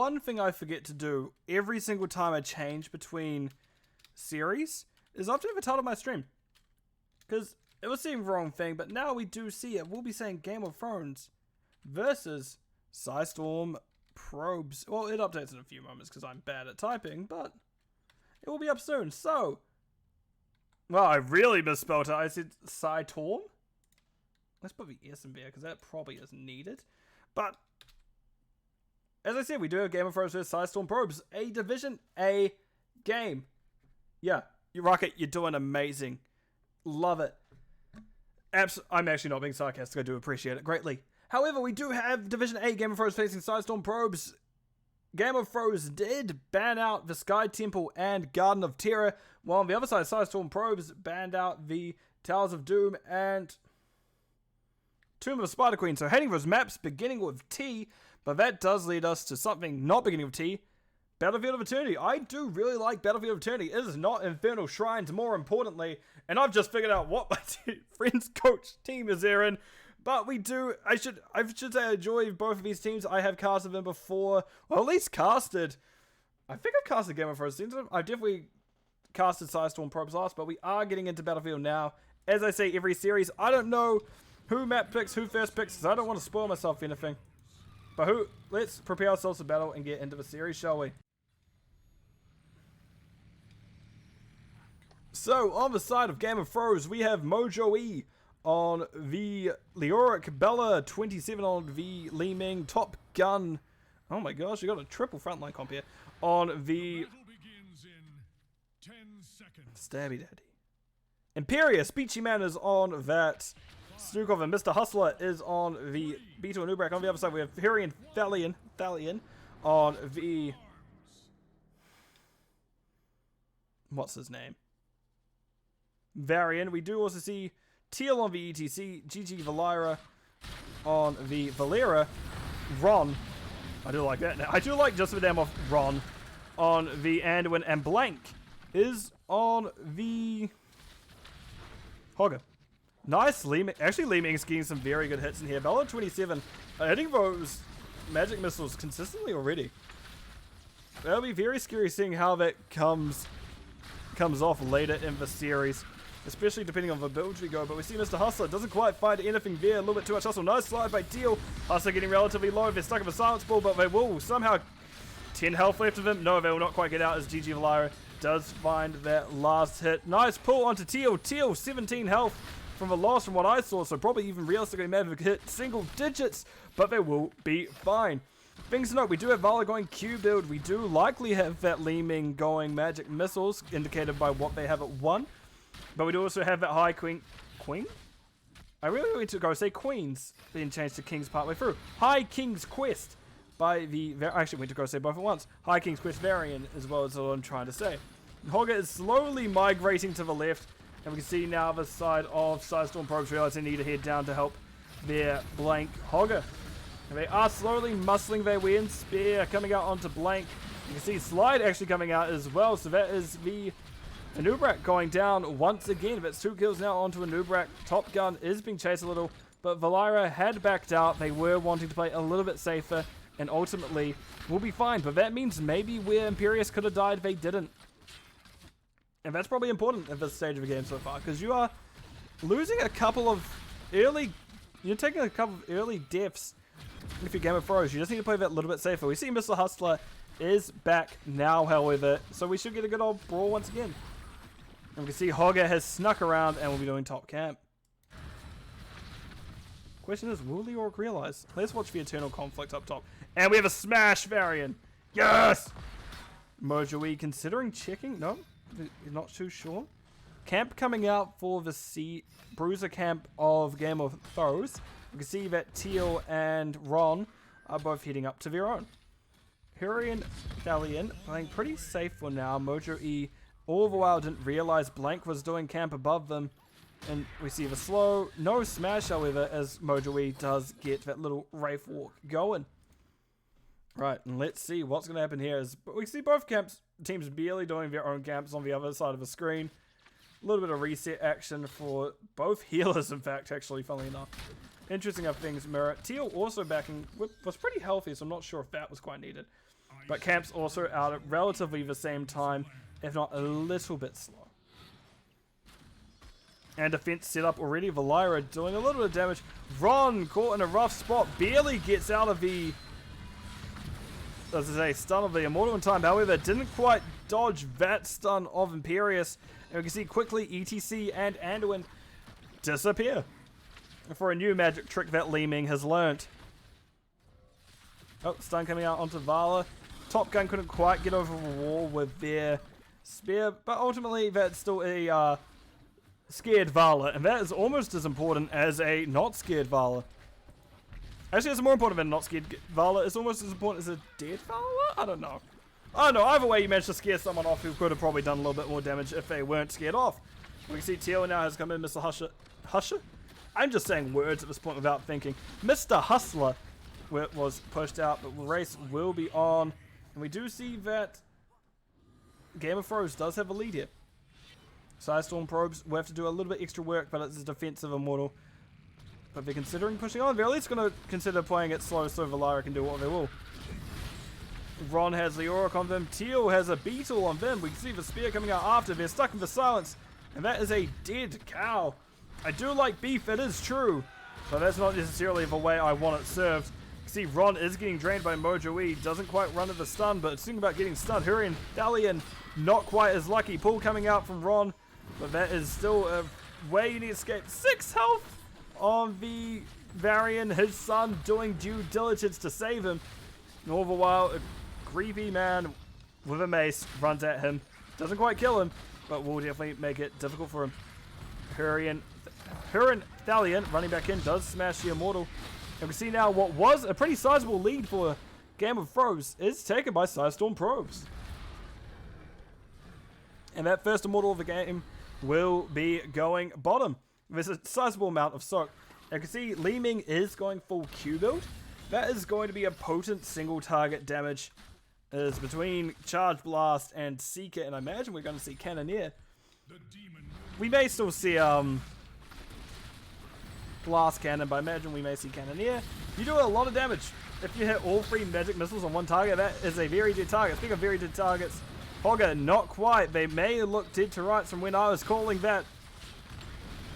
one thing I forget to do every single time I change between series is I have to have a title of my stream. Because it was saying the wrong thing, but now we do see it. We'll be saying Game of Thrones versus Psistorm Probes. Well, it updates in a few moments because I'm bad at typing, but it will be up soon. So, well, I really misspelled it. I said Psistorm. Let's put the S in there because that probably is needed. But, as I said, we do have Game of Thrones vs. Psistorm Probes. A Division A game. Yeah, you rock it. You're doing amazing. Love it. I'm actually not being sarcastic. I do appreciate it greatly. However, we do have Division A Game of Thrones facing Psistorm Probes. Game of Thrones did ban out the Sky Temple and Garden of Terror, while on the other side, Psistorm Probes banned out the Towers of Doom and Tomb of Spider Queen. So heading those maps beginning with T, but that does lead us to something not beginning with T. Battlefield of Eternity. I do really like Battlefield of Eternity. It is not Infernal Shrines, more importantly, and I've just figured out what my friend's coach team is there in. But we do, I should say I enjoy both of these teams. I have casted them before, well, at least casted, I think I've casted Game of Thrones teams. I've definitely casted Psistorm Probes last, but we are getting into Battlefield now. As I say, every series, I don't know who map picks, who first picks, so I don't want to spoil myself anything. But let's prepare ourselves for battle and get into the series, shall we? So, on the side of Game of Thrones, we have Mojo E on the Leoric, Bella 27 on the Li Ming, Top Gun. Oh my gosh, you got a triple frontline comp here. On the Stabby Daddy. Imperious, Beachy Man is on that. Snookov and Mr. Hustler is on the Beetle and Ubrak. On the other side, we have Harry and Thalion on the... What's his name? Varian. We do also see Teal on the ETC, GG Valera on the Valera, Ron, I do like that now. I do like just the name of Ron on the Anduin, and Blank is on the Hogger. Nice, actually Li Ming's getting some very good hits in here. Bella 27, hitting those magic missiles consistently already. That'll be very scary seeing how that comes off later in the series, especially depending on the builds we go. But we see Mr. Hustler doesn't quite find anything there. A little bit too much hustle. Nice slide by Teal. Hustler getting relatively low. They're stuck in a silence ball, but they will somehow 10 health left of him. No, they will not quite get out as GG Valera does find that last hit. Nice pull onto Teal. Teal 17 health from the loss from what I saw, so probably even realistically may have hit single digits, but they will be fine. Things to note, we do have Vala going Q build. We do likely have that Li Ming going magic missiles, indicated by what they have at 1. But we do also have that high Queen? I really want to go say Queens, being changed to Kings partway through. High King's Quest by the... I actually went to go say both at once. High King's Quest variant, as well as what I'm trying to say. Hogger is slowly migrating to the left, and we can see now the side of Psistorm Probes realize they need to head down to help their Blank Hogger. And they are slowly muscling their way in. Spear coming out onto Blank. You can see Slide actually coming out as well. So that is the Anubrak going down once again. That's 2 kills now onto Anubrak. Top Gun is being chased a little, but Valera had backed out. They were wanting to play a little bit safer, and ultimately will be fine. But that means maybe where Imperius could have died, they didn't. And that's probably important at this stage of the game so far, because you are losing a couple of early... You're taking a couple of early deaths. If you're Game of Thrones, you just need to play that a little bit safer. We see Mr. Hustler is back now, however, so we should get a good old brawl once again. And we can see Hogger has snuck around and will be doing top camp. Question is, will the Orc realize? Let's watch the Eternal Conflict up top. And we have a Smash variant. Yes! Mojo E considering checking? No, you're not too sure. Camp coming out for the Bruiser camp of Game of Thrones. We can see that Teal and Ron are both heading up to their own. Harry and Thalion playing pretty safe for now. Mojo E all the while didn't realize Blank was doing camp above them. And we see the slow, no smash however, as Mojo E does get that little Wraith Walk going. Right, and let's see what's going to happen here. We see both teams barely doing their own camps on the other side of the screen. A little bit of reset action for both healers, in fact, actually, funnily enough. interesting how things mirror. Teal also backing was pretty healthy, so I'm not sure if that was quite needed. But Camp's also out at relatively the same time, if not a little bit slow. And defense set up already. Valeira doing a little bit of damage. Ron caught in a rough spot, barely gets out of the, as I say, stun of the Immortal in time. However, didn't quite dodge that stun of Imperius. And we can see quickly ETC and Anduin disappear for a new magic trick that Li Ming has learnt. Oh, stun coming out onto Vala. Top Gun couldn't quite get over the wall with their spear, but ultimately that's still a scared Vala, and that is almost as important as a not scared Vala. Actually, it's more important than a not scared Vala. It's almost as important as a dead Vala? I don't know. Either way, you managed to scare someone off who could have probably done a little bit more damage if they weren't scared off. We can see Teal now has come in, Mr. Husher? I'm just saying words at this point without thinking. Mr. Hustler was pushed out, but the race will be on. And we do see that Game of Thrones does have a lead here. Psistorm probes will have to do a little bit extra work, but it's a defensive Immortal. But they're considering pushing on. They're at least going to consider playing it slow so Valeira can do what they will. Ron has the Auric on them. Teal has a Beetle on them. We can see the spear coming out after. They're stuck in the silence. And that is a dead cow. I do like beef, it is true. But that's not necessarily the way I want it served. See, Ron is getting drained by Mojo E. Doesn't quite run to the stun, but it's thinking about getting stunned. Hurrien, Thalion, not quite as lucky. Pull coming out from Ron, but that is still a way you need to escape. 6 health on the Varian, his son, doing due diligence to save him. And all the while, a creepy man with a mace runs at him. Doesn't quite kill him, but will definitely make it difficult for him. Hurrien, Thalion, running back in, does smash the Immortal. And we see now what was a pretty sizable lead for Game of Thrones is taken by Psistorm probes. And that first Immortal of the game will be going bottom. There's a sizable amount of soak. And you can see Li Ming is going full Q build. That is going to be a potent single target damage. Is between Charge Blast and Seeker, and I imagine we're going to see Cannoneer. We may still see Blast Cannon, but I imagine we may see Cannoneer. You do a lot of damage. If you hit all 3 magic missiles on one target, that is a very dead target. Speaking of very dead targets, Hogger, not quite. They may look dead to rights from when I was calling that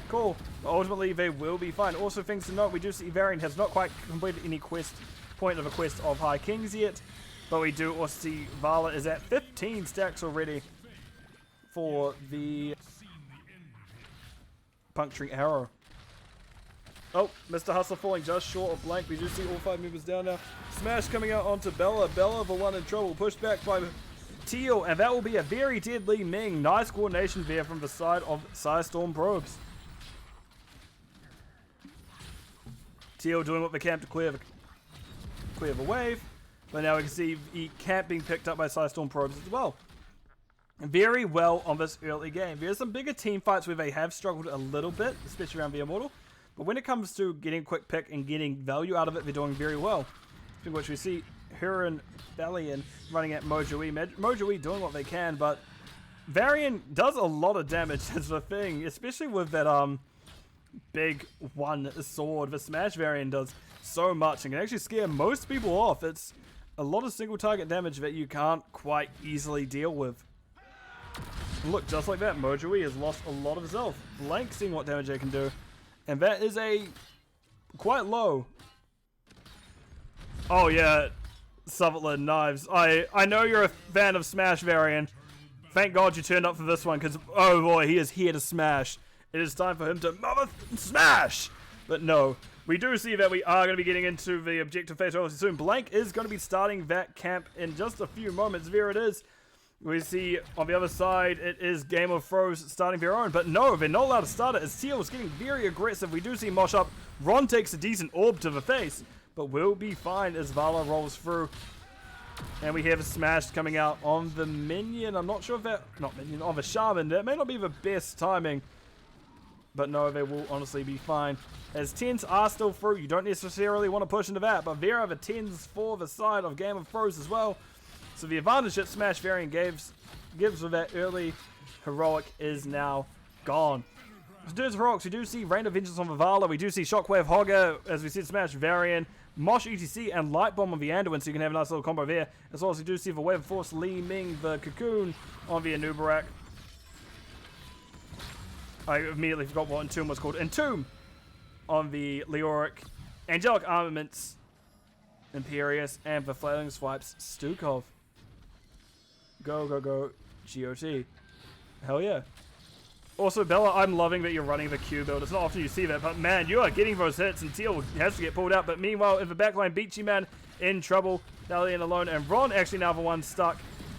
call, but ultimately they will be fine. Also, things to note, we do see Varian has not quite completed any point of a quest of High Kings yet, but we do also see Vala is at 15 stacks already for the Puncturing Arrow. Oh, Mr. Hustler falling just short of blank. We do see all 5 movers down now. Smash coming out onto Bella. Bella, the one in trouble. Pushed back by Teal, and that will be a very dead Li Ming. Nice coordination there from the side of Psistorm probes. Teal doing what they can to clear the wave. But now we can see the camp being picked up by Psistorm probes as well. Very well on this early game. There's some bigger team fights where they have struggled a little bit, especially around the Immortal. But when it comes to getting a quick pick and getting value out of it, they're doing very well. Speaking of which, we see Huron Thalion running at Mojo E. Mojo E doing what they can, but Varian does a lot of damage as the thing, especially with that big one sword. The Smash Varian does so much and can actually scare most people off. It's a lot of single target damage that you can't quite easily deal with. And look, just like that, Mojo E has lost a lot of his health. Blank seeing what damage they can do. And that is a quite low. Oh yeah, Sutherland Knives. I know you're a fan of Smash Varian. Thank God you turned up for this one, because oh boy, he is here to smash. It is time for him to mother smash. But no, we do see that we are going to be getting into the objective phase relatively soon. Blank is going to be starting that camp in just a few moments. There it is. We see on the other side, it is Game of Thrones starting their own. But no, they're not allowed to start it as Teal is getting very aggressive. We do see Mosh up. Ron takes a decent orb to the face, but will be fine as Vala rolls through. And we have a smash coming out on the minion. I'm not sure if that, not minion, on the shaman. That may not be the best timing. But no, they will honestly be fine. As 10s are still through, you don't necessarily want to push into that. But there are the 10s for the side of Game of Thrones as well. So the advantage that Smash Varian gives with that early heroic is now gone. There's rocks. We do see Rain of Vengeance on Vivala. We do see Shockwave Hogger, as we said, Smash Varian, Mosh ETC, and Light Bomb on the Anduin, so you can have a nice little combo there. As well as we do see the Wave of Force, Li Ming, the Cocoon on the Anubarak. I immediately forgot what Entomb was called. Entomb on the Leoric. Angelic Armaments, Imperius, and the Flailing Swipes, Stukov. Go, go, go, GOT. Hell yeah. Also, Bella, I'm loving that you're running the Q build. It's not often you see that, but man, you are getting those hits, and Teal has to get pulled out. But meanwhile, in the backline, Beachy Man in trouble. Dalian alone, and Ron, actually now the one stuck,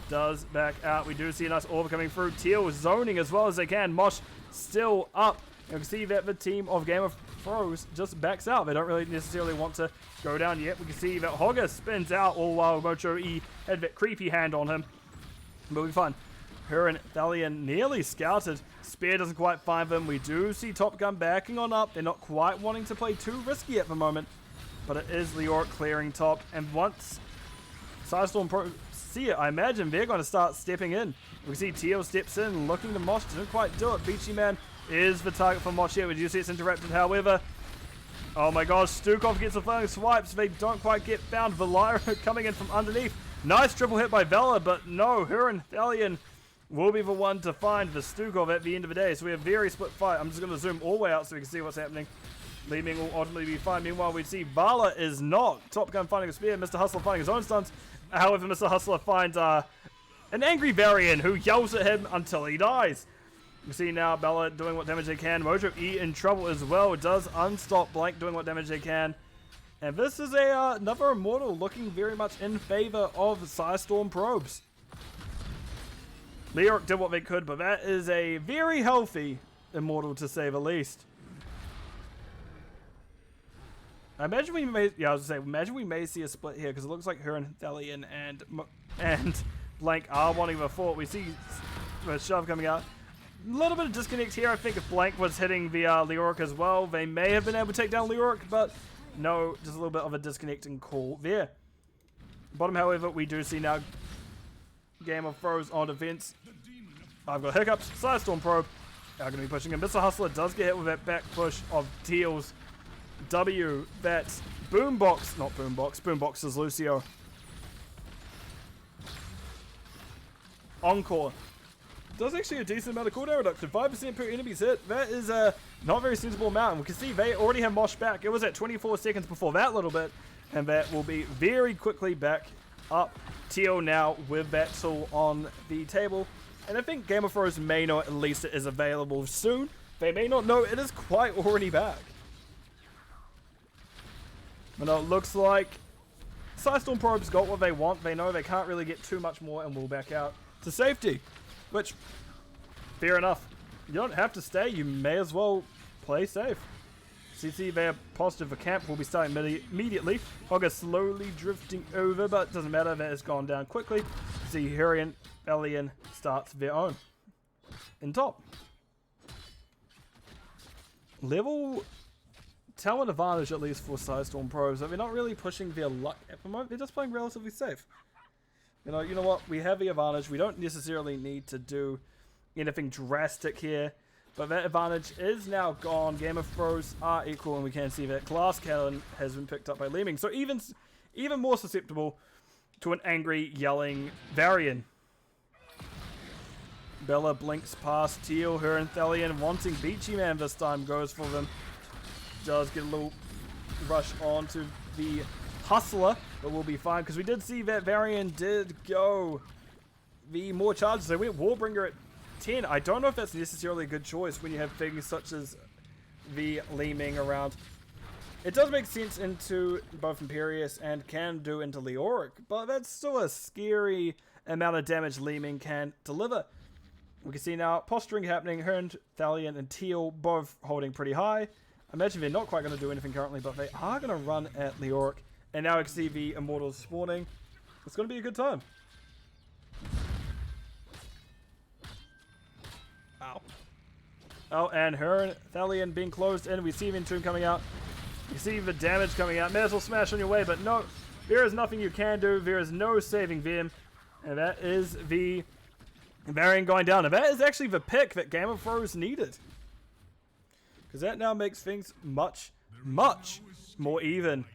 does back out. We do see a nice orb coming through. Teal zoning as well as they can. Mosh still up. You can see that the team of Game of Thrones just backs out. They don't really necessarily want to go down yet. We can see that Hogger spins out all while Mocho E had that creepy hand on him. But we'll be fine. Her and Thalian nearly scouted. Spear doesn't quite find them. We do see Top Gun backing on up. They're not quite wanting to play too risky at the moment. But it is Leoric clearing top. And once Psistorm Pro see it, I imagine they're going to start stepping in. We see Teal steps in, looking to Mosh. Didn't quite do it. Beachy Man is the target for Mosh here. We do see it's interrupted, however. Oh my gosh, Stukov gets the flailing swipes. They don't quite get found. Valira coming in from underneath. Nice triple hit by Vela, but no, her and Thalian will be the one to find the Stukov at the end of the day. So we have a very split fight. I'm just going to zoom all the way out so we can see what's happening. Li Ming will ultimately be fine. Meanwhile, we see Vala is not. Top Gun finding a spear. Mr. Hustler finding his own stunts. However, Mr. Hustler finds an angry Varian who yells at him until he dies. You see now Bella doing what damage they can. Mojo E in trouble as well. It does unstop Blank doing what damage they can. And this is another Immortal looking very much in favor of Psistorm probes. Leoric did what they could, but that is a very healthy Immortal to say the least. I imagine we may, imagine we may see a split here because it looks like her and Thalian and Blank are wanting the fort. We see the shove coming out. A little bit of disconnect here. I think if Blank was hitting the Leoric as well, they may have been able to take down Leoric, but no, just a little bit of a disconnecting call there. Bottom, however, we do see now Game of Thrones on defense. I've got hiccups. Psistorm probe are going to be pushing him. Mr. Hustler does get hit with that back push of Teal's W. That's Boombox. Not Boombox. Boombox is Lucio. Encore. Does actually a decent amount of cooldown reduction. 5% per enemy's hit. That is a not very sensible amount. And we can see they already have Mosh back. It was at 24 seconds before that little bit. And that will be very quickly back up. Teal now with that tool on the table. And I think Game of Thrones may know at least it is available soon. They may not know it is quite already back. But no, it looks like Psistorm probes got what they want. They know they can't really get too much more and will back out to safety. Which, fair enough. You don't have to stay. You may as well play safe. CC, they are positive for camp. Will be starting immediately. Hogger slowly drifting over, but it doesn't matter. That has gone down quickly. See, Hurian, Alien starts their own. In top. Level talent advantage, at least for Psistorm pros. So they're not really pushing their luck at the moment. They're just playing relatively safe. You know what? We have the advantage. We don't necessarily need to do anything drastic here. But that advantage is now gone. Game of Thrones are equal, and we can see that Glass Cannon has been picked up by Li Ming. So even more susceptible to an angry, yelling Varian. Bella blinks past Teal, her and Thalian wanting Beachy Man this time goes for them. Does get a little rush onto the Hustler, but we'll be fine because we did see that Varian did go the more charges. They went Warbringer at 10. I don't know if that's necessarily a good choice when you have things such as the Li Ming around. It does make sense into both Imperius and can do into Leoric, but that's still a scary amount of damage Li Ming can deliver. We can see now posturing happening. Hern, Thalian, and Teal both holding pretty high. I imagine they're not quite going to do anything currently, but they are going to run at Leoric. And now we can see the Immortals spawning. It's going to be a good time. Ow. Oh, and Hern, Thalian being closed in. We see the Entomb coming out. You see the damage coming out. May as well smash on your way, but no. There is nothing you can do. There is no saving them. And that is the Varian going down. And that is actually the pick that Game of Thrones needed. because that now makes things much, much more even.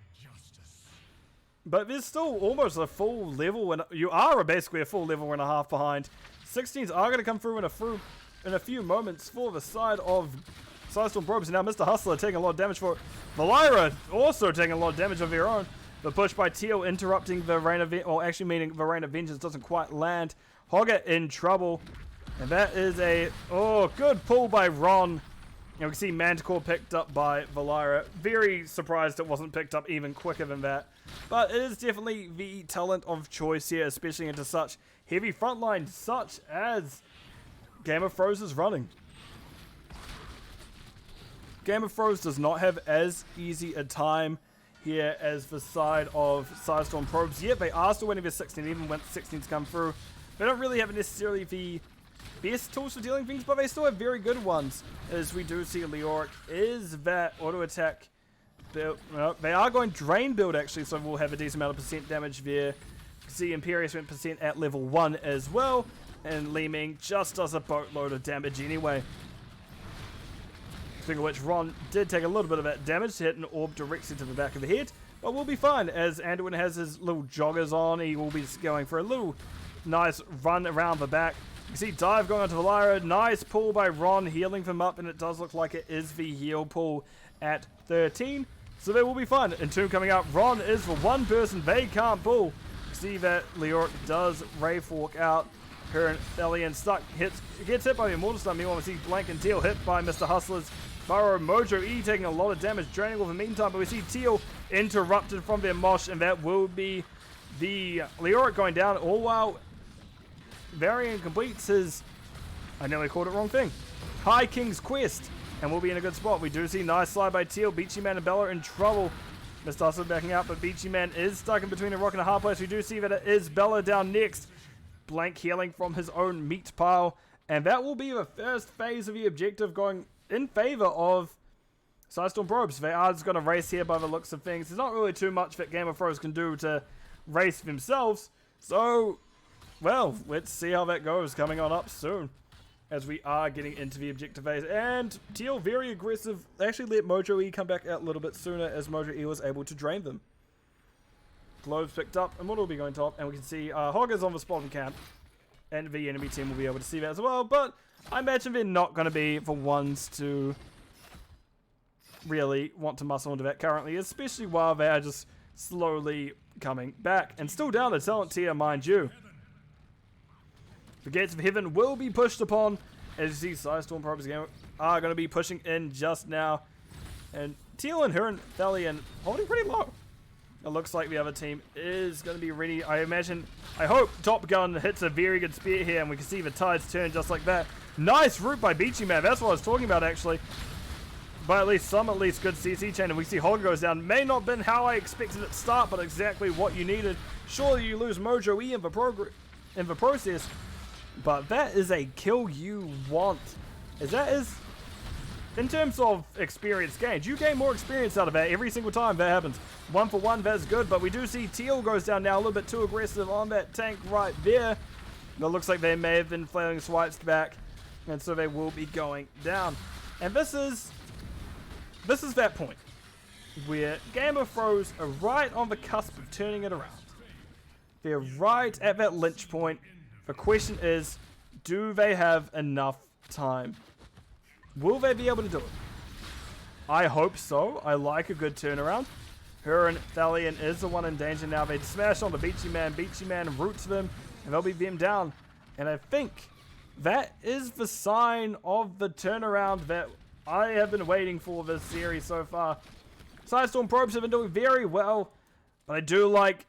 But there's still almost a full level, and you are basically a full level and a half behind. 16s are going to come through in a few moments for the side of Psistorm Probes. Now Mr. Hustler taking a lot of damage for it. Valira also taking a lot of damage of their own. The push by Teal interrupting the Rain of... Well, actually meaning the Rain of Vengeance doesn't quite land. Hogger in trouble. And that is a... Oh, good pull by Ron. And we can see Manticore picked up by Valira. Very surprised it wasn't picked up even quicker than that. But it is definitely the talent of choice here, especially into such heavy frontline, such as Game of Thrones is running. Game of Thrones does not have as easy a time here as the side of Psistorm Probes. Yet they are still winning their 16, even when 16s come through. They don't really have necessarily the best tools for dealing things, but they still have very good ones. As we do see Leoric is that auto attack build. Well, they are going drain build actually, so we'll have a decent amount of percent damage there. You can see Imperius went percent at level 1 as well, and Li Ming just does a boatload of damage anyway. Speaking of which, Ron did take a little bit of that damage to hit an orb directly to the back of the head, but we'll be fine as Anduin has his little joggers on. He will be going for a little nice run around the back. You see dive going onto Valira. Nice pull by Ron, healing them up, and it does look like it is the heal pull at 13. So they will be fine. Entomb coming out. Ron is the one person they can't pull. You see that Leoric does Wraith Walk out. Her and Thelian stuck, gets hit by the Immortal Stun. Meanwhile, we see Blank and Teal hit by Mr. Hustler's Burrow. Mojo E taking a lot of damage, draining over the meantime, but we see Teal interrupted from their mosh, and that will be the Leoric going down, all while Varian completes his, I nearly called it wrong thing, High King's Quest, and we'll be in a good spot. We do see nice slide by Teal. Beachy Man and Bella in trouble. Mr. Hustler backing out, but Beachy Man is stuck in between a rock and a hard place. We do see that it is Bella down next. Blank healing from his own meat pile, and that will be the first phase of the objective going in favor of Psistorm Probes. They are just going to race here by the looks of things. There's not really too much that Game of Thrones can do to race themselves, so well, let's see how that goes coming on up soon as we are getting into the objective phase. And Teal very aggressive. They actually let Mojo E come back out a little bit sooner as Mojo E was able to drain them. Globes picked up, and Immortal will be going top, and we can see Hogger's on the spot of camp, and the enemy team will be able to see that as well, but I imagine they're not going to be the ones to really want to muscle into that currently, especially while they are just slowly coming back, and still down the talent tier, mind you. The Gates of Heaven will be pushed upon, as you see Psistorm Probes again are going to be pushing in just now, and Teal and her and Thelian holding pretty low. It looks like the other team is going to be ready. I hope Top Gun hits a very good spear here, and we can see the tides turn just like that. Nice route by Beachy Man. That's what I was talking about, actually. But at least good CC chain, and we see Hogger goes down. May not have been how I expected it to start, but exactly what you needed. Surely you lose Mojo E in the process, but that is a kill you want. As that is, in terms of experience gained, you gain more experience out of that every single time that happens. 1 for 1, that's good, but we do see Teal goes down now, a little bit too aggressive on that tank right there. It looks like they may have been flailing swipes back, and so they will be going down. And this is that point where Game of Thrones are right on the cusp of turning it around. They're right at that lynch point. The question is, do they have enough time? Will they be able to do it? I hope so. I like a good turnaround. Her and Thalion is the one in danger now. They smash on the Beachy Man. Beachy Man roots them, and they'll be them down. And I think that is the sign of the turnaround that I have been waiting for this series so far. Psistorm Probes have been doing very well, but I do like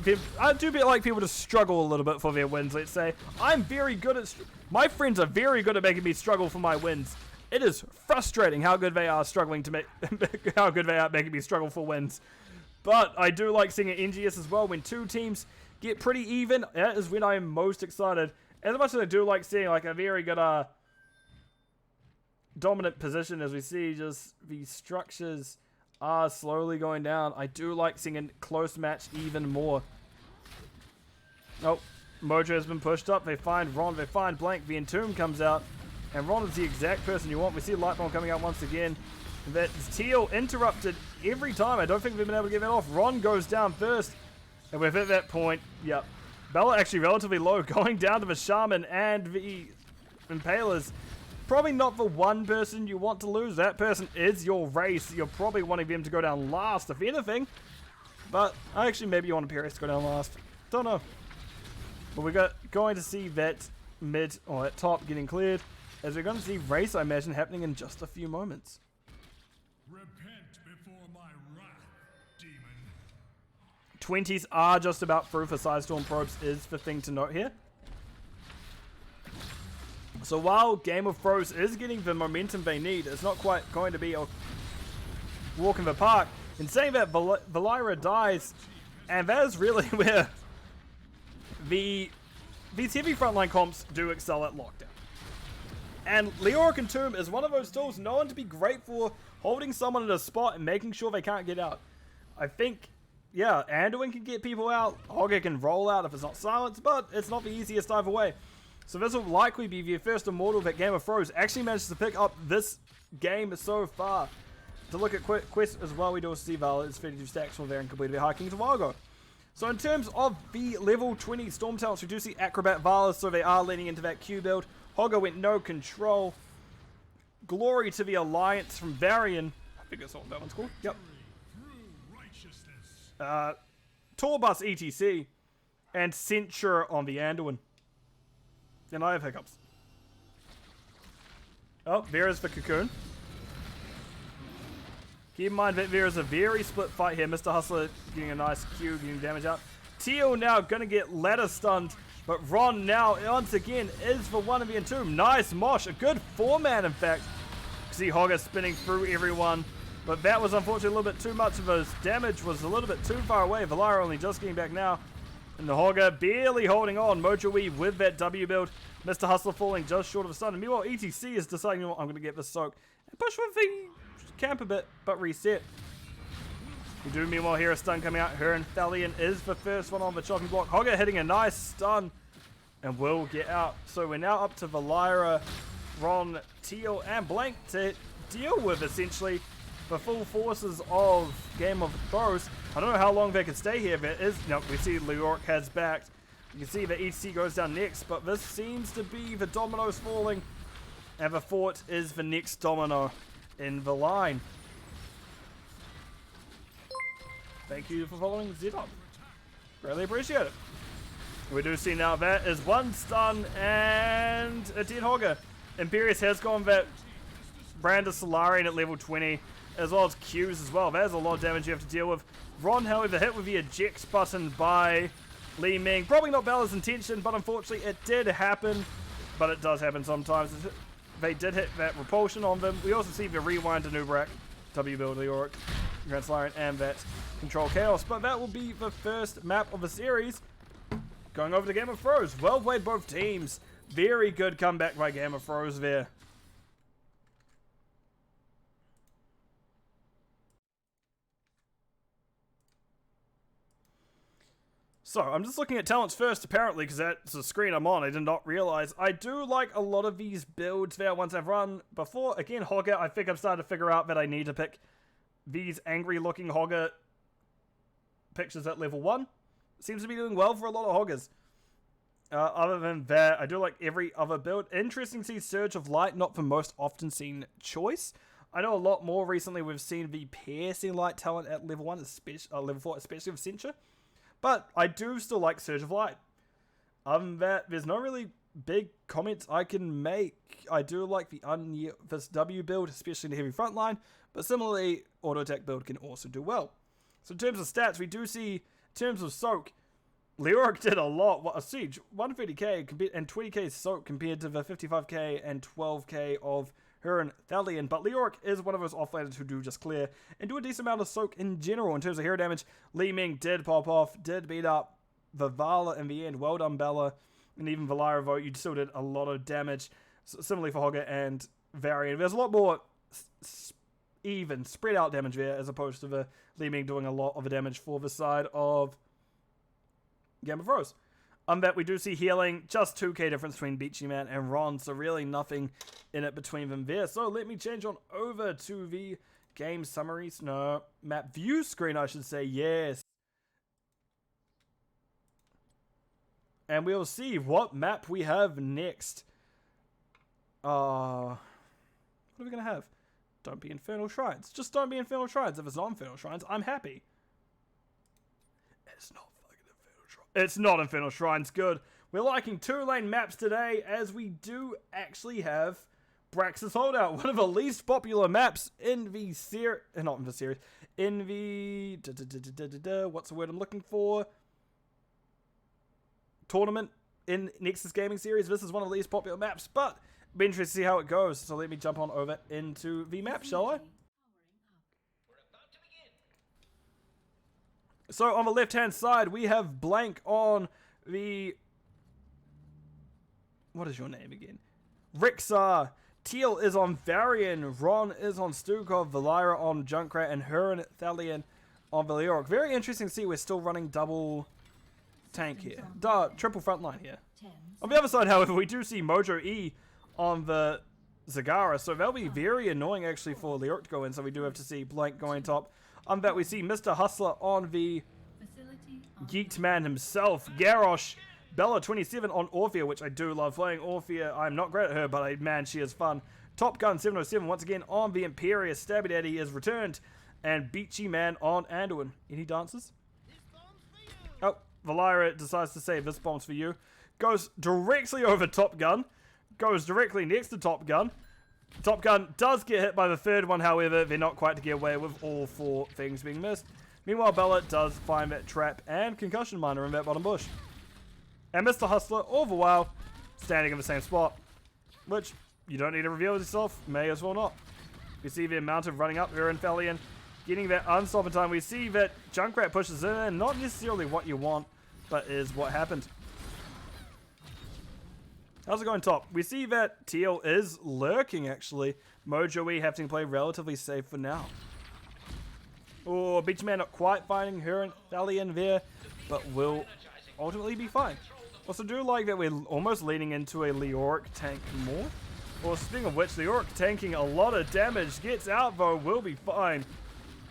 people to struggle a little bit for their wins, let's say. I'm very good at... My friends are very good at making me struggle for my wins. It is frustrating how good they are struggling to make... how good they are at making me struggle for wins. But I do like seeing an NGS as well. When two teams get pretty even, that is when I am most excited. As much as I do like seeing like a very good dominant position, as we see just the structures are slowly going down. I do like seeing a close match even more. Oh, Mojo has been pushed up. They find Ron, they find Blank. The Entomb comes out. And Ron is the exact person you want. We see Light Bomb coming out once again. That Teal interrupted every time. I don't think we've been able to get that off. Ron goes down first. And we've hit that point. Yep. Bella actually relatively low, going down to the Shaman and the Impalers. Probably not the one person you want to lose. That person is your race. You're probably wanting them to go down last, if anything. But actually, maybe you want Imperius to go down last. Don't know. But we're going to see that mid, or that top getting cleared. As we're going to see race, I imagine, happening in just a few moments. Repent before my wrath, demon. 20s are just about through for Psistorm probes is the thing to note here. So while Game of Thrones is getting the momentum they need, it's not quite going to be a walk in the park. In saying that, Valeera dies, and that is really where these heavy frontline comps do excel at lockdown. And Leoric and Tomb is one of those tools known to be great for holding someone in a spot and making sure they can't get out. I think, yeah, Anduin can get people out, Hogger can roll out if it's not silenced, but it's not the easiest either way. So this will likely be the first Immortal that Game of Thrones actually managed to pick up this game so far. To look at Quest as well, we do see Val is 32 stacks from there and completed the High Kings of Argo. So in terms of the level 20 Storm talents, we do see Acrobat Vala, so they are leaning into that Q build. Hogger went no control. Glory to the Alliance from Varian. I think that's what that one's called. Yep. Torbus ETC. And Censure on the Anduin. And I have hiccups. Oh, there's the Cocoon. Keep in mind that there is a very split fight here. Mr. Hustler getting a nice Q, getting damage out. Teal now going to get ladder stunned. But Ron now, once again, is for one of the Entomb. Nice mosh. A good 4-man, in fact. See Hogger spinning through everyone. But that was unfortunately a little bit too much of his damage. Was a little bit too far away. Valeera only just getting back now. And the Hogger barely holding on. Mojo Weave with that W build. Mr. Hustler falling just short of a stun. And meanwhile, ETC is deciding, you know what, I'm going to get this soak. And push with the camp a bit, but reset. We do meanwhile hear a stun coming out. Her and Thalion is the first one on the chopping block. Hogger hitting a nice stun. And will get out. So we're now up to Valeera, Ron, Teal, and Blank to deal with, essentially, the full forces of Game of Thrones. I don't know how long they can stay here. There is, no, we see Leoric has backed. You can see the EC goes down next, but this seems to be the dominoes falling. And the fort is the next domino in the line. Thank you for following Z-Dog. Really appreciate it. We do see now that is one stun and a dead Hogger. Imperius has gone that Brandis Solarian at level 20, as well as Qs as well. There's a lot of damage you have to deal with. Ron, however, hit with the eject button by Li Ming. Probably not Bella's intention, but unfortunately it did happen. But it does happen sometimes. They did hit that repulsion on them. We also see the rewind to Nubrak, W build Leoric, Grand Solarian, and that Control Chaos. But that will be the first map of the series. Going over to Game of Thrones. Well played both teams. Very good comeback by Game of Thrones there. So, I'm just looking at talents first, apparently, because that's the screen I'm on. I did not realize. I do like a lot of these builds there once I've run before. Again, Hogger, I think I'm starting to figure out that I need to pick these angry-looking Hogger pictures at level 1. Seems to be doing well for a lot of Hoggers. Other than that, I do like every other build. Interesting to see Surge of Light, not the most often seen choice. I know a lot more recently we've seen the Piercing Light talent at level 1, level 4, especially with Censure. But I do still like Surge of Light. Other than that, there's no really big comments I can make. I do like this W build, especially in the heavy front line. But similarly, auto attack build can also do well. So in terms of stats, we do see, in terms of soak, Leoric did a lot. What a siege, 130k and 20k soak compared to the 55k and 12k of her and Thalion. But Leoric is one of those offlaners who do just clear and do a decent amount of soak in general. In terms of hero damage, Li Ming did pop off, did beat up the Vala in the end. Well done, Bella. And even Valeera, though, you still did a lot of damage. Similarly for Hogger and Varian. There's a lot more even spread out damage there, as opposed to the Li Ming doing a lot of the damage for the side of Game of Thrones. Bet we do see healing, just 2k difference between Beachy Man and Ron, so really nothing in it between them there. So let me change on over to the game summaries, no, map view screen I should say, yes. And we'll see what map we have next. What are we going to have? Don't be Infernal Shrines. Just don't be Infernal Shrines. If it's not Infernal Shrines, I'm happy. It's not fucking Infernal Shrines. It's not Infernal Shrines. Good. We're liking 2-lane maps today, as we do actually have Brax's Holdout, one of the least popular maps in the series. Not in the series. In the... what's the word I'm looking for? Tournament in Nexus Gaming Series. This is one of the least popular maps, but be interested to see how it goes. So let me jump on over into the map, shall I? So on the left-hand side, we have Blank on the... What is your name again? Rixar. Teal is on Varian. Ron is on Stukov. Valira on Junkrat. And Huron Thalion on Valiorok. Very interesting to see we're still running double tank here. Triple front line here. On the other side, however, we do see Mojo E on the Zagara. So that'll be very annoying actually for Leoric to go in. So we do have to see Blank going top. On that we see Mr. Hustler on the Geeked Man himself. Garrosh. Bella 27 on Orphea, which I do love playing. Orphea, I'm not great at her, but man, she is fun. Top Gun 707 once again on the Imperious. Stabby Daddy is returned. And Beachy Man on Anduin. Any dances? Oh, Valira decides to say this bomb's for you. Goes directly over Top Gun. Goes directly next to Top Gun. Top Gun does get hit by the third one, however, they're not quite to get away with all 4 things being missed. Meanwhile, Bella does find that trap and concussion miner in that bottom bush. And Mr. Hustler, all the while, standing in the same spot. Which, you don't need to reveal yourself, may as well not. We see the amount of running up there in Thalion, getting that unstopping time. We see that Junkrat pushes in, and not necessarily what you want, but is what happened. How's it going top? We see that Teal is lurking, actually. Mojo E having to play relatively safe for now. Oh, Beach Man not quite finding her and Thalion there, but will ultimately be fine. Also do like that we're almost leaning into a Leoric tank more. Well, speaking of which, Leoric tanking a lot of damage. Gets out though, will be fine.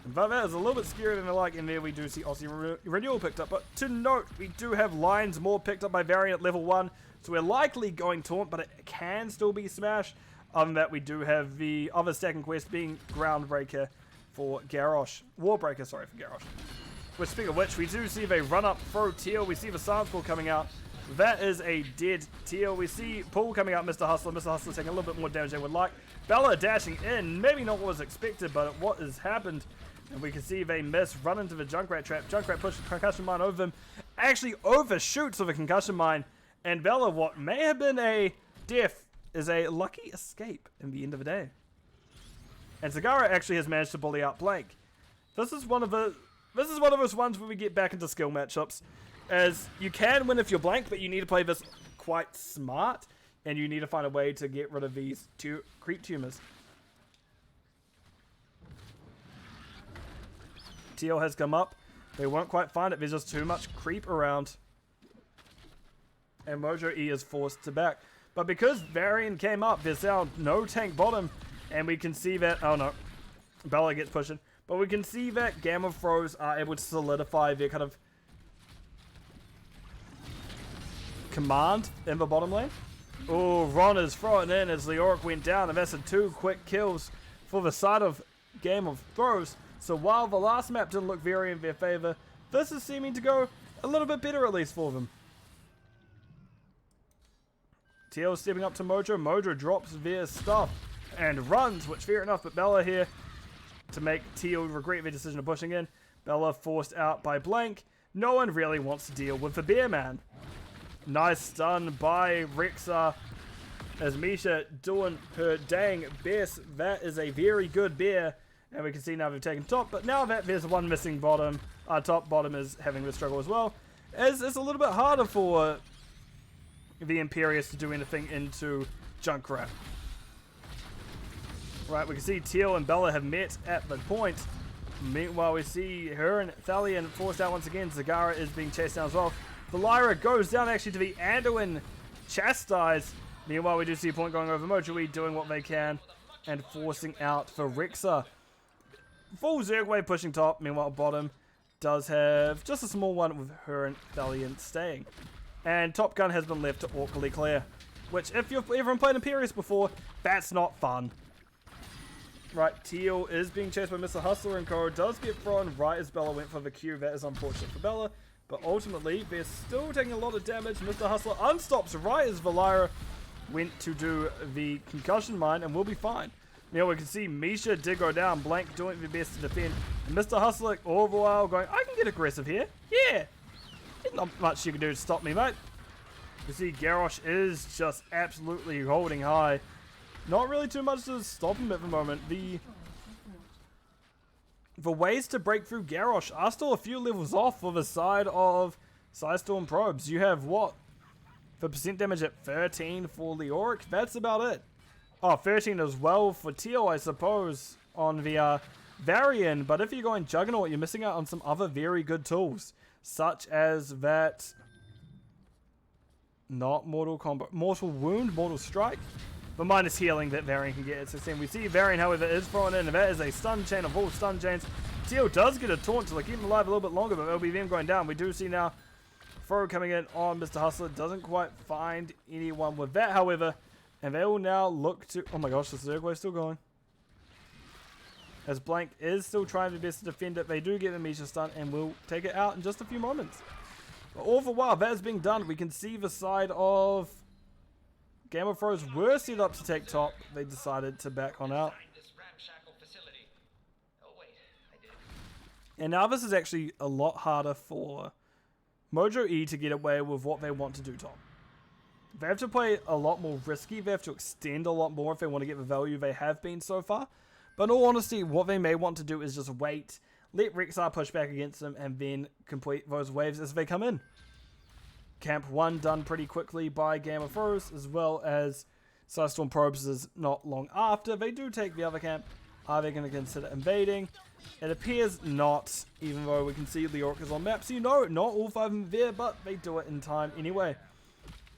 But that is a little bit scarier than I like. And there we do see Aussie Renewal picked up. But to note, we do have Lines more picked up by Variant level 1. So we're likely going Taunt, but it can still be Smash. Other than that, we do have the other second quest being Groundbreaker for Garrosh. Warbreaker, sorry, for Garrosh. Which, speaking of which, we do see they run up through Teal. We see the Silence Pool coming out. That is a dead Teal. We see Pool coming out, Mr. Hustler. Mr. Hustler taking a little bit more damage than we would like. Bella dashing in. Maybe not what was expected, but what has happened. And we can see they miss, run into the Junkrat trap. Junkrat pushes Concussion Mine over them. Actually overshoots with a Concussion Mine. And Bella, what may have been a death, is a lucky escape in the end of the day. And Zagara actually has managed to bully out Blank. This is one of those ones where we get back into skill matchups. As you can win if you're Blank, but you need to play this quite smart. And you need to find a way to get rid of these 2 creep tumors. Teal has come up. They won't quite find it. There's just too much creep around. And Mojo E is forced to back. But because Varian came up, there's now no tank bottom. And we can see that... Oh no. Bella gets pushing. But we can see that Gamma Throws are able to solidify their kind of command in the bottom lane. Oh, Ron is throwing in as Leoric went down. And that's 2 quick kills for the side of Game of Throws. So while the last map didn't look very in their favor, this is seeming to go a little bit better at least for them. Teal stepping up to Mojo. Mojo drops their stuff and runs, which fair enough, but Bella here to make Teal regret their decision of pushing in. Bella forced out by Blank. No one really wants to deal with the Bear Man. Nice stun by Rexar as Misha doing her dang best. That is a very good bear. And we can see now they've taken top, but now that there's one missing bottom, our top bottom is having the struggle as well. As it's a little bit harder for the Imperious to do anything into Junkrat. Right, we can see Teal and Bella have met at the point. Meanwhile, we see her and Thalion forced out once again. Zagara is being chased down as well. Valera goes down actually to be Anduin chastised. Meanwhile, we do see a point going over Mojo E doing what they can and forcing out for Rixa. Full Zerg wave pushing top. Meanwhile, bottom does have just a small one with her and Valiant staying. And Top Gun has been left to awkwardly clear. Which, if you've ever played Imperius before, that's not fun. Right, Teal is being chased by Mr. Hustler and Co. Does get thrown right as Bella went for the Q. That is unfortunate for Bella. But ultimately, they're still taking a lot of damage. Mr. Hustler unstops right as Valera went to do the concussion mine and will be fine. Now we can see Misha did go down. Blank doing their best to defend. And Mr. Hustler all the while going, I can get aggressive here. Yeah. There's not much you can do to stop me, mate. You see Garrosh is just absolutely holding high. Not really too much to stop him at the moment. The ways to break through Garrosh are still a few levels off for the side of Psistorm probes. You have what? For percent damage at 13 for Leoric? That's about it. Oh, 13 as well for Teal, I suppose, on the Varian. But if you're going Juggernaut, you're missing out on some other very good tools. Such as that... Not Mortal Combat. Mortal Wound, Mortal Strike. But minus healing that Varian can get at 16. We see Varian, however, is thrown in, and that is a stun chain of all stun chains. Teal does get a taunt to keep him alive a little bit longer, but it'll be them going down. We do see now throw coming in on Mr. Hustler. Doesn't quite find anyone with that, however. And they will now look to... Oh my gosh, the Zerg is still going. As Blank is still trying their best to defend it. They do get a Misha stun and will take it out in just a few moments. But all the while that is being done, we can see the side of... Game of Thrones were set up to take top. They decided to back on out. And now this is actually a lot harder for Mojo E to get away with what they want to do top. They have to play a lot more risky. They have to extend a lot more if they want to get the value they have been so far. But in all honesty, what they may want to do is just wait, let Rexar push back against them, and then complete those waves as they come in. Camp 1 done pretty quickly by Game of Thrones, as well as Psistorm probes is not long after. They do take the other camp. Are they going to consider invading? It appears not, even though we can see the Orcas on map. So you know, not all 5 of them there, but they do it in time anyway.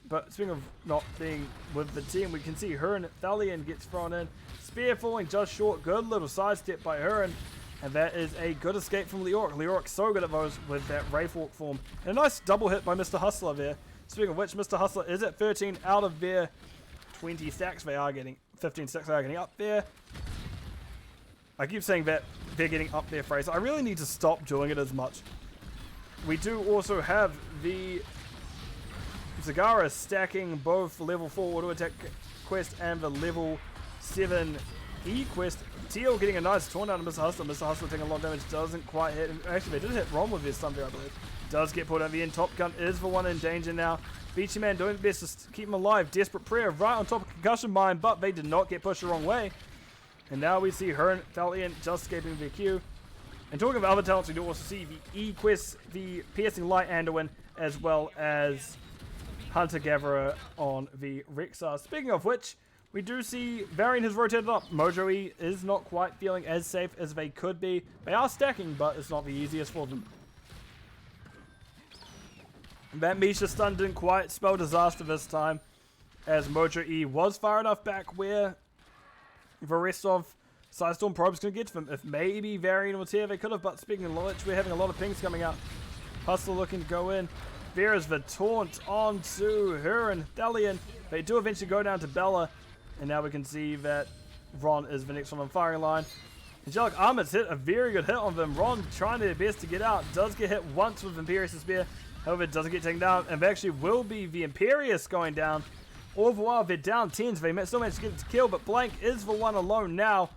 But speaking of not being with the team, we can see Huron Thalion gets thrown in. Spear falling just short. Good little sidestep by Huron. And that is a good escape from Leoric. Leoric's so good at those with that Wraithwalk form. And a nice double hit by Mr. Hustler there. Speaking of which, Mr. Hustler is at 13 out of their 20 stacks they are getting. 15 stacks they are getting up there. I keep saying that they're getting up there phrase. I really need to stop doing it as much. We do also have the Zagara stacking both level 4 auto attack quest and the level 7 E quest. Teal getting a nice taunt out of Mr. Hustler. Mr. Hustler taking a lot of damage. Doesn't quite hit. Actually, they did hit Ron with his stun there, I believe. Does get pulled over the end. Top Gun is the one in danger now. Beachy Man doing the best to keep him alive. Desperate Prayer right on top of Concussion Mine, but they did not get pushed the wrong way. And now we see Huron Thalion just escaping the Q. And talking about other talents, we do also see the E quest, the Piercing Light Anduin, as well as Hunter Gatherer on the Rexar. Speaking of which, we do see Varian has rotated up. Mojo E is not quite feeling as safe as they could be. They are stacking, but it's not the easiest for them. That Misha stun didn't quite spell disaster this time, as Mojo E was far enough back where the rest of Psistorm probes can get to them. If maybe Varian was here, they could have, but speaking of which, we're having a lot of pings coming out. Hustler looking to go in. There is the taunt onto Huron Thalion. They do eventually go down to Bella. And now we can see that Ron is the next one on firing line. Angelic Armor's hit a very good hit on them. Ron trying their best to get out. Does get hit once with Imperius' spear. However, it doesn't get taken down. And they actually will be the Imperius going down. All the while, they're down 10s. They still managed to get it to kill, but Blank is the one alone now.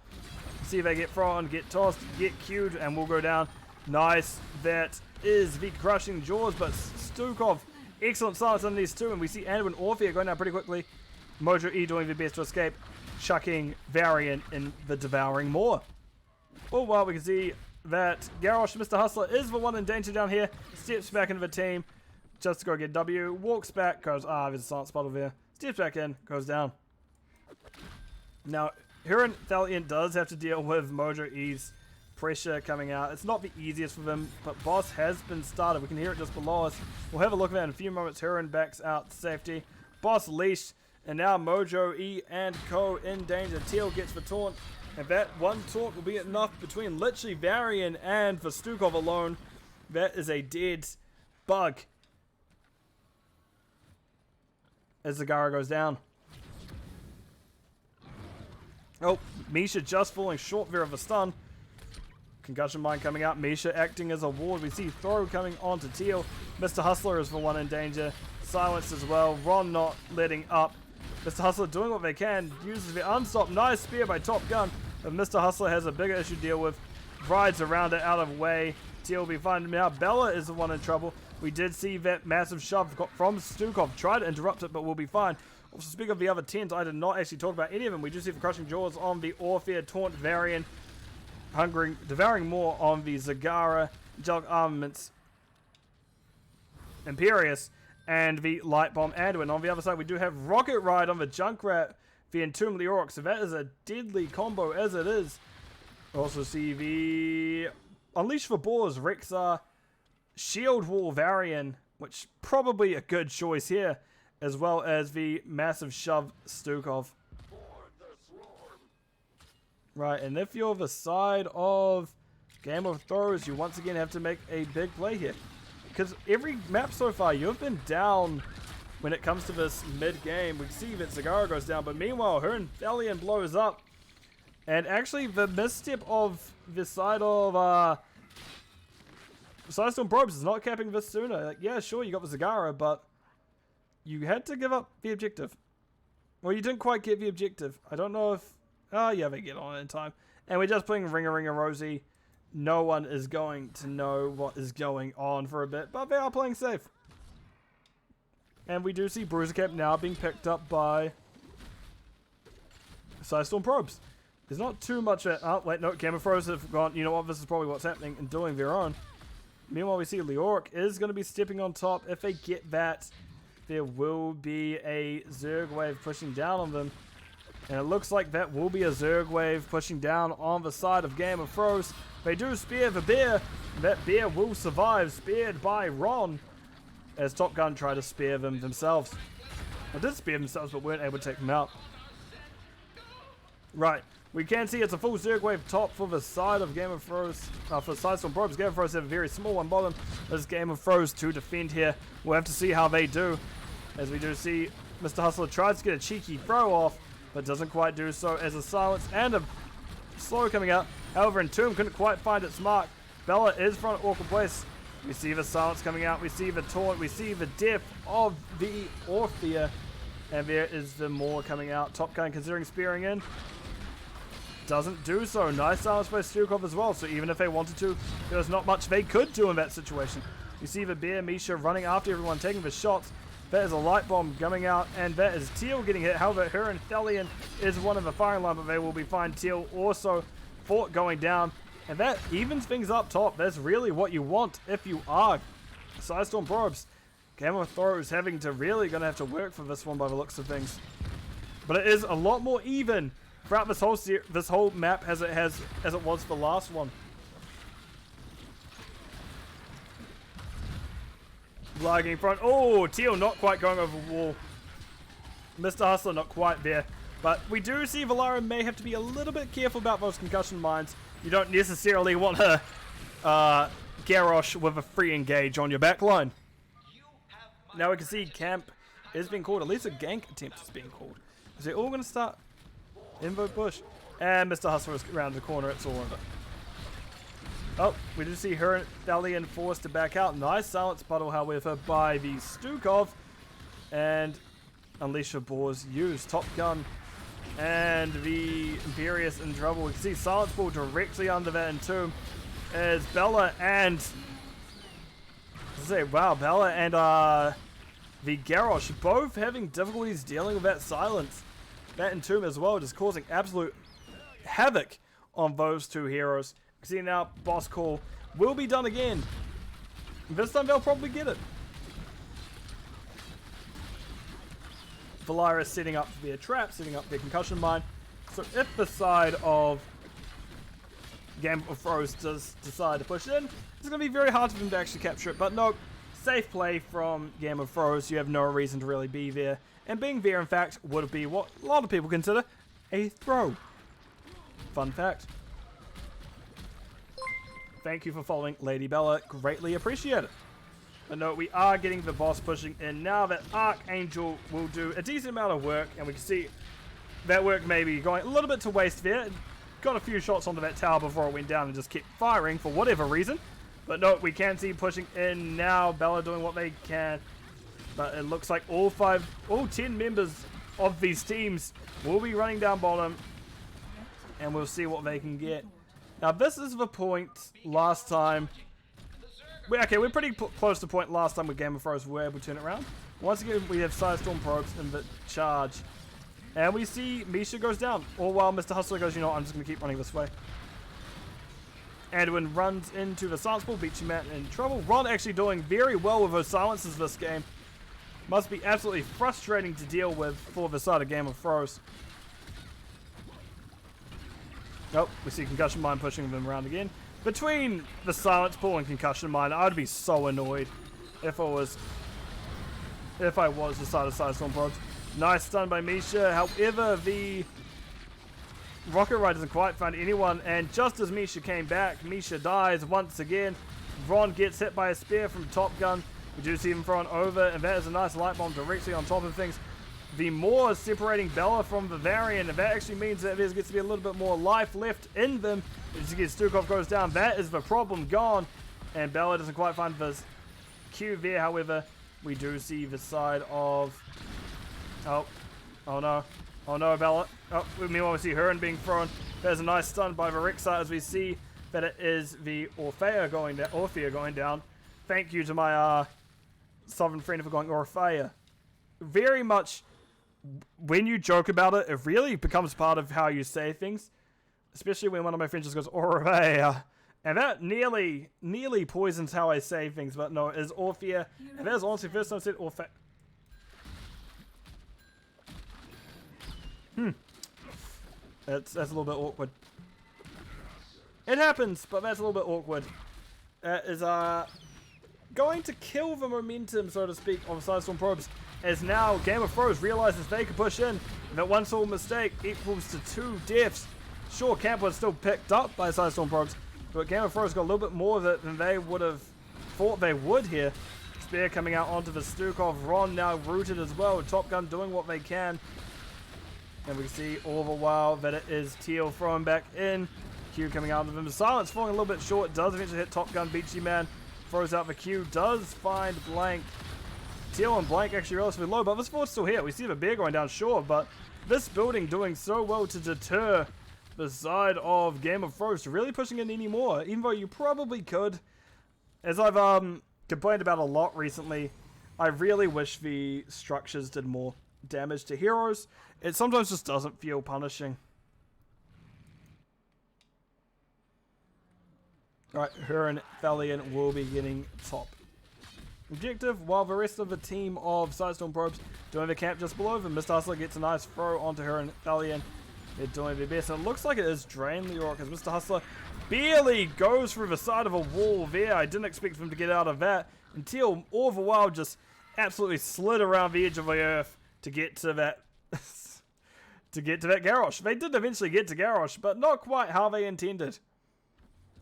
See if they get thrown, get tossed, get queued, and will go down. Nice. That is the crushing jaws, but Stukov, excellent silence on these two. And we see Anduin and Orphea going down pretty quickly. Mojo E doing their best to escape, chucking Varian in the Devouring Maw. All while we can see that Garrosh, Mr. Hustler, is the one in danger down here. Steps back into the team just to go get W. Walks back, goes, there's a silent spot over there. Steps back in, goes down. Now, Huron Thalion does have to deal with Mojo E's pressure coming out. It's not the easiest for them, but Boss has been started. We can hear it just below us. We'll have a look at that in a few moments. Huron backs out to safety. Boss leashed, and now Mojo, E, and Co in danger. Teal gets the taunt, and that one taunt will be enough between literally Varian and for Stukov alone. That is a dead bug as Zagara goes down. Oh, Misha just falling short there of a stun. Concussion Mine coming out. Misha acting as a ward. We see Throw coming onto Teal. Mr. Hustler is the one in danger. Silenced as well. Ron not letting up. Mr. Hustler doing what they can. Uses the unstop. Nice spear by Top Gun. But Mr. Hustler has a bigger issue to deal with. Rides around it out of way. Teal will be fine. Now Bella is the one in trouble. We did see that massive shove from Stukov. Tried to interrupt it, but we'll be fine. Also, speaking of the other 10s, I did not actually talk about any of them. We do see the Crushing Jaws on the Orphea, Taunt Varian. Devouring more on the Zagara, Jug Armaments, Imperius, and the Light Bomb Anduin. On the other side, we do have Rocket Ride on the Junkrat, the Entomb Leoric. So that is a deadly combo as it is. We also see the Unleash for Boars, Rexar, Shield Wall Varian, which probably a good choice here, as well as the massive shove Stukov. Right, and if you're the side of Game of Thrones, you once again have to make a big play here. Because every map so far, you've been down when it comes to this mid-game. We see that Zagara goes down, but meanwhile, Hernthallion blows up. And actually, the misstep of the side of Psistorm Probes is not capping this sooner. Like, yeah, sure, you got the Zagara, but you had to give up the objective. Well, you didn't quite get the objective. I don't know if... Oh, yeah, they get on in time. And we're just playing Ringa Ringa Rosie. No one is going to know what is going on for a bit, but they are playing safe. And we do see Bruiser Cap now being picked up by Psistorm Probes. There's not too much... Oh, wait, no, Gamma Throws have gone... You know what, this is probably what's happening and doing their own. Meanwhile, we see Leoric is going to be stepping on top. If they get that, there will be a Zerg wave pushing down on them. And it looks like that will be a Zerg wave pushing down on the side of Game of Thrones. They do spear the bear. That bear will survive, speared by Ron, as Top Gun try to spear them themselves. They did spear themselves, but weren't able to take them out. Right, we can see it's a full Zerg wave top for the side of Game of Thrones. For Psistorm Probes, Game of Thrones have a very small one bottom. There's Game of Thrones to defend here. We'll have to see how they do. As we do see Mr. Hustler tries to get a cheeky throw off, but doesn't quite do so, as a silence and a slow coming out. However, Entomb couldn't quite find its mark. Bella is from an awkward place. We see the silence coming out, we see the taunt, we see the death of the Orphea, and there is the Maw coming out. Top Gun considering spearing in. Doesn't do so. Nice silence by Stukov as well, so even if they wanted to, there was not much they could do in that situation. You see the Bear Misha running after everyone, taking the shots. That is a light bomb coming out, and that is Teal getting hit. However, Hernthallion is one of the firing line, but they will be fine. Teal also fought going down, and that evens things up top. That's really what you want if you are Psistorm Probes. Game of Thrones having to really gonna have to work for this one by the looks of things. But it is a lot more even throughout this whole map as it was the last one. Lagging in front. Oh, Teal not quite going over the wall. Mr. Hustler not quite there. But we do see Valara may have to be a little bit careful about those concussion mines. You don't necessarily want a Garrosh with a free engage on your backline. Now we can see camp is being called. At least a gank attempt is being called. Is it all going to start? Invo push. And Mr. Hustler is around the corner. It's all over. Oh, we do see Hernthallion forced to back out. Nice silence puddle, however, by the Stukov. And Unleash the Boars used. Top Gun and the Imperius in trouble. We can see silence ball directly under that Entomb as Bella and... Bella and the Garrosh both having difficulties dealing with that silence. That Entomb as well, just causing absolute havoc on those two heroes. See now, boss call will be done again. This time they'll probably get it. Valyra setting up their trap, setting up their concussion mine. So if the side of Game of Thrones does decide to push in, it's going to be very hard for them to actually capture it. But no, safe play from Game of Thrones. You have no reason to really be there. And being there, in fact, would be what a lot of people consider a throw. Fun fact. Thank you for following Lady Bella. Greatly appreciate it. But no, we are getting the boss pushing in now. That Archangel will do a decent amount of work. And we can see that work maybe going a little bit to waste there. Got a few shots onto that tower before it went down and just kept firing for whatever reason. But no, we can see pushing in now. Bella doing what they can. But it looks like all 10 members of these teams will be running down bottom. And we'll see what they can get. Now, this is the point last time. Okay, we're pretty close to the point last time with Game of Thrones. We're able to turn it around. Once again, we have Psistorm probes in the charge. And we see Misha goes down. All while Mr. Hustler goes, you know what, I'm just going to keep running this way. Edwin runs into the silence pool. Beachy Man in trouble. Ron actually doing very well with those silences this game. Must be absolutely frustrating to deal with for the side of Game of Thrones. Nope, we see Concussion Mine pushing them around again. Between the Silence Pool and Concussion Mine, I'd be so annoyed if I was the side of Psistorm probes. Nice stun by Misha. However, the Rocket Ride doesn't quite find anyone, and just as Misha came back, Misha dies once again. Ron gets hit by a spear from Top Gun. We do see him thrown over, and that is a nice light bomb directly on top of things. The more separating Bella from Bavarian, and that actually means that there gets to be a little bit more life left in them. As you get Stukov goes down, that is the problem gone, and Bella doesn't quite find the Q there. However, we do see the side of oh no, Bella. Oh, meanwhile we see Huron being thrown. There's a nice stun by Varixa as we see that it is the Orfea going down. Thank you to my sovereign friend for going Orfea. Very much. When you joke about it, it really becomes part of how you say things. Especially when one of my friends just goes, Orfea. And that nearly poisons how I say things. But no, it is Orfea. And that is honestly the first time I said Orfea. That's a little bit awkward. It happens, but that's a little bit awkward. That is going to kill the momentum, so to speak, of Psistorm probes. As now Game of Thrones realizes they can push in, and that one small mistake equals to 2 deaths. Sure, Camp was still picked up by Psistorm probes, but Game of Thrones got a little bit more of it than they would have thought they would here. Spear coming out onto the Stukov. Ron now rooted as well. Top Gun doing what they can. And we see all the while that it is Teal thrown back in. Q coming out of him. Silence falling a little bit short. Does eventually hit Top Gun. Beachy Man throws out the Q. Does find Blank. Teal and Blank actually relatively low, but this fort's still here. We see the bear going down, sure, but this building doing so well to deter the side of Game of Thrones really pushing in anymore, even though you probably could. As I've complained about a lot recently, I really wish the structures did more damage to heroes. It sometimes just doesn't feel punishing. Alright, Huron Thalion will be getting top objective, while the rest of the team of Psistorm probes doing the camp just below them. Mr. Hustler gets a nice throw onto Huron Thalion. They're doing their best, and it looks like it is Drain Leroy, because Mr. Hustler barely goes through the side of a wall there. I didn't expect him to get out of that, until all the while just absolutely slid around the edge of the earth to get to that Garrosh. They did eventually get to Garrosh, but not quite how they intended.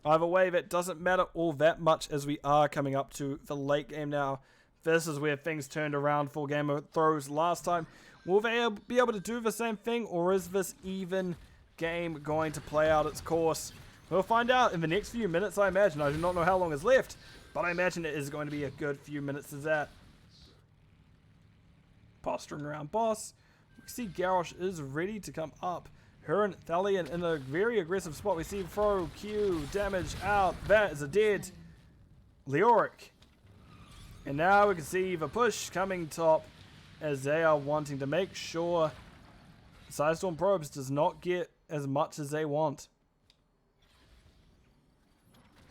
Either way, that doesn't matter all that much, as we are coming up to the late game now. This is where things turned around for Game of Thrones last time. Will they be able to do the same thing, or is this even game going to play out its course? We'll find out in the next few minutes, I imagine. I do not know how long is left, but I imagine it is going to be a good few minutes as that. Posturing around boss. We see Garrosh is ready to come up. Huron Thalion in a very aggressive spot. We see throw, Q, damage out. That is a dead Leoric. And now we can see the push coming top, as they are wanting to make sure Psistorm probes does not get as much as they want.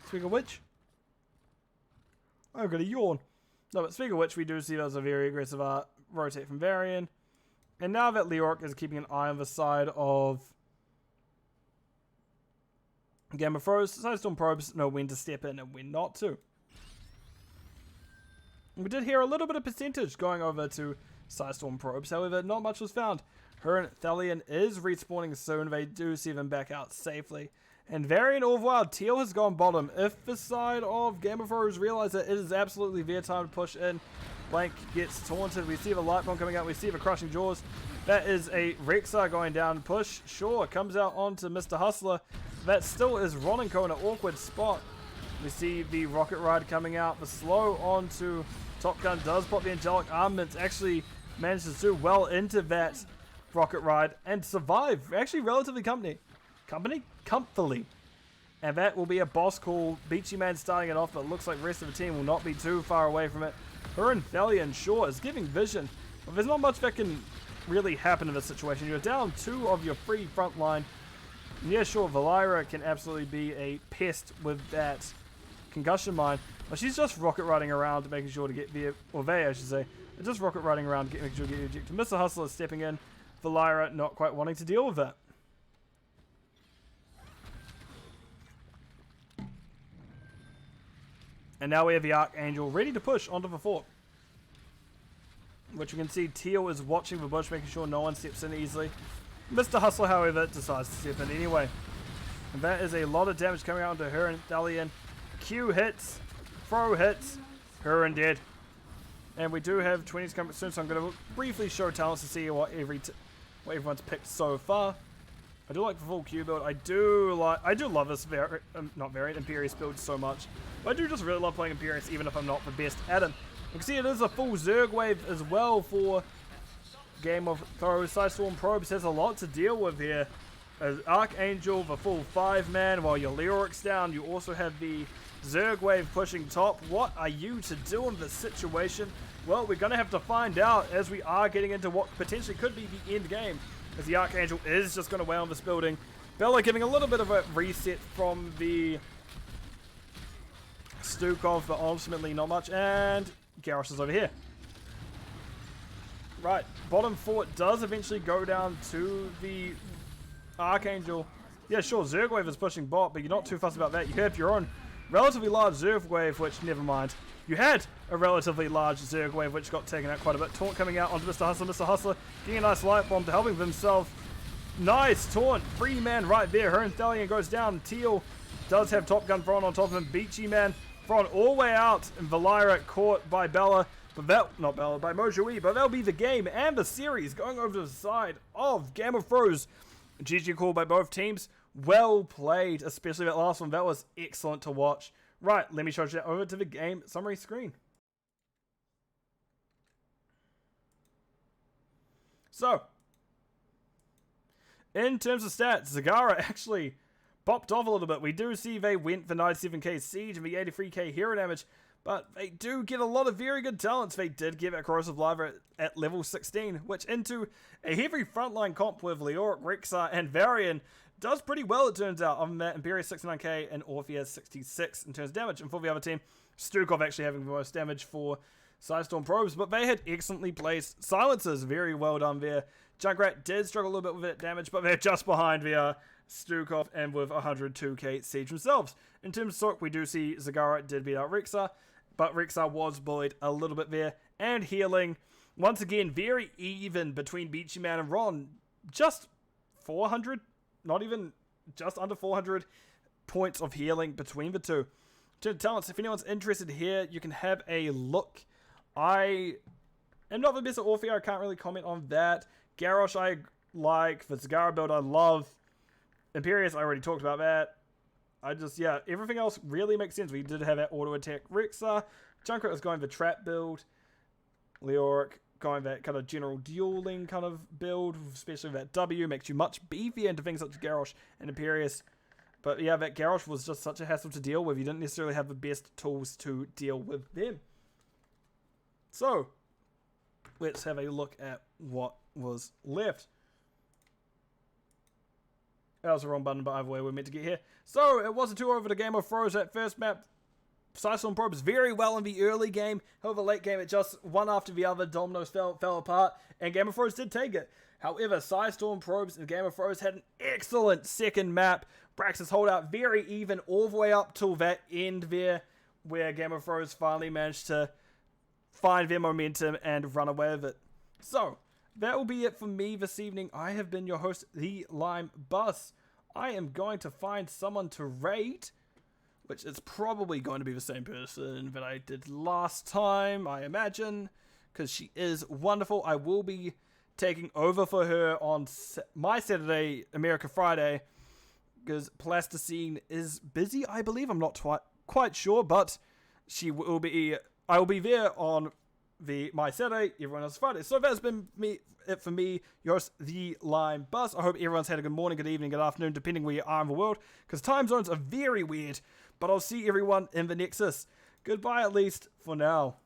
Speaking of which, I've got a yawn. No, but speaking of which, we do see there's a very aggressive rotate from Varian. And now that Leoric is keeping an eye on the side of Game of Thrones, Psistorm probes know when to step in and when not to. We did hear a little bit of percentage going over to Psistorm probes, however, not much was found. Her Thalion is respawning soon. They do see them back out safely. And Varian all the while, Teal has gone bottom. If the side of Game of Thrones realize that it is absolutely their time to push in, Blank gets taunted. We see the light bomb coming out. We see the crushing jaws. That is a Rexar going down. Push, sure, comes out onto Mr. Hustler. That still is Ronenko in an awkward spot. We see the rocket ride coming out. The slow onto Top Gun does pop the angelic armaments. Actually manages to do well into that rocket ride and survive. Actually relatively comfortably. And that will be a boss call. Beachy Man starting it off, but it looks like the rest of the team will not be too far away from it. Her and Thalion, sure, is giving vision. But there's not much that can really happen in this situation. You're down 2 of your 3 front line. And yeah, sure, Valeria can absolutely be a pest with that concussion mine. But she's just rocket riding around, making sure to get the, or they, I should say, just rocket riding around, making sure to get ejected. Mr. Hustler is stepping in. Valeria not quite wanting to deal with that. And now we have the Archangel ready to push onto the fort. Which you can see Teal is watching the bush, making sure no one steps in easily. Mr. Hustler, however, decides to step in anyway. And that is a lot of damage coming out onto her and Thalion. Q hits, throw hits, her and dead. And we do have 20s coming soon, so I'm going to briefly show talents to see what everyone's picked so far. I do like the full Q build. I do love this Imperious build so much. But I do just really love playing Imperious, even if I'm not the best at it. You can see it is a full Zerg wave as well for Game of Thrones. Psistorm Probes has a lot to deal with here. As Archangel, the full 5-man, while your Leoric's down, you also have the Zerg wave pushing top. What are you to do in this situation? Well, we're going to have to find out as we are getting into what potentially could be the end game. As the Archangel is just going to weigh on this building. Bella giving a little bit of a reset from the Stukov, but ultimately not much. And Garrosh is over here. Right, bottom fort does eventually go down to the Archangel. Yeah, sure, Zerg wave is pushing bot, but you're not too fussed about that. You have your own relatively large Zerg wave, which, never mind. You had a relatively large Zerg wave, which got taken out quite a bit. Taunt coming out onto Mr. Hustler. Mr. Hustler getting a nice light bomb to helping himself. Nice taunt. 3-man right there. Her and Thalion goes down. Teal does have Top Gun thrown on top of him. Beachy Man thrown all the way out. And Valeria caught by Bella. But that, not Bella, by Mojui. But that'll be the game and the series going over to the side of Game of Thrones. GG call by both teams. Well played, especially that last one. That was excellent to watch. Right, let me show you over to the game summary screen. So, in terms of stats, Zagara actually popped off a little bit. We do see they went for 97k siege and the 83k hero damage, but they do get a lot of very good talents. They did give it Corrosive Lava at level 16, which into a heavy frontline comp with Leoric, Rexar, and Varian does pretty well, it turns out. Other than that, Imperius 69k and Orpheus 66 in terms of damage. And for the other team, Stukov actually having the most damage for Psistorm Probes, but they had excellently placed silencers. Very well done there. Junkrat did struggle a little bit with that damage, but they're just behind the Stukov and with 102k siege themselves. In terms of Sork, we do see Zagara did beat out Rexar, but Rexar was bullied a little bit there. And healing, once again, very even between Beachy Man and Ron. Just 400, not even, just under 400 points of healing between the two. To talents, if anyone's interested here, you can have a look. I am not the best at Orphea, I can't really comment on that. Garrosh I like, the Zagara build I love. Imperius, I already talked about that. Yeah, everything else really makes sense. We did have that auto attack Rexar. Junkrat was going the trap build. Leoric going that kind of general dueling kind of build, especially that W makes you much beefier into things such as Garrosh and Imperius. But yeah, that Garrosh was just such a hassle to deal with. You didn't necessarily have the best tools to deal with them. So, let's have a look at what was left. That was the wrong button, but either way we're meant to get here. So, it was a tour over the Game of Thrones. That first map Psistorm probes very well in the early game. However, late game, it just one after the other, dominoes fell apart, and Game of Thrones did take it. However, Psistorm probes in Game of Thrones had an excellent second map. Brax's holdout very even all the way up till that end there, where Game of Thrones finally managed to find their momentum and run away with it. So, that will be it for me this evening. I have been your host, The Lime Bus. I am going to find someone to raid, which is probably going to be the same person that I did last time, I imagine, because she is wonderful. I will be taking over for her on my Saturday, America Friday, because Plasticine is busy, I believe. I'm not quite sure, but I will be there on my Saturday, everyone else Friday. So that's been it for me, your host, The Lime Bus. I hope everyone's had a good morning, good evening, good afternoon, depending where you are in the world, because time zones are very weird. But I'll see everyone in the Nexus. Goodbye, at least, for now.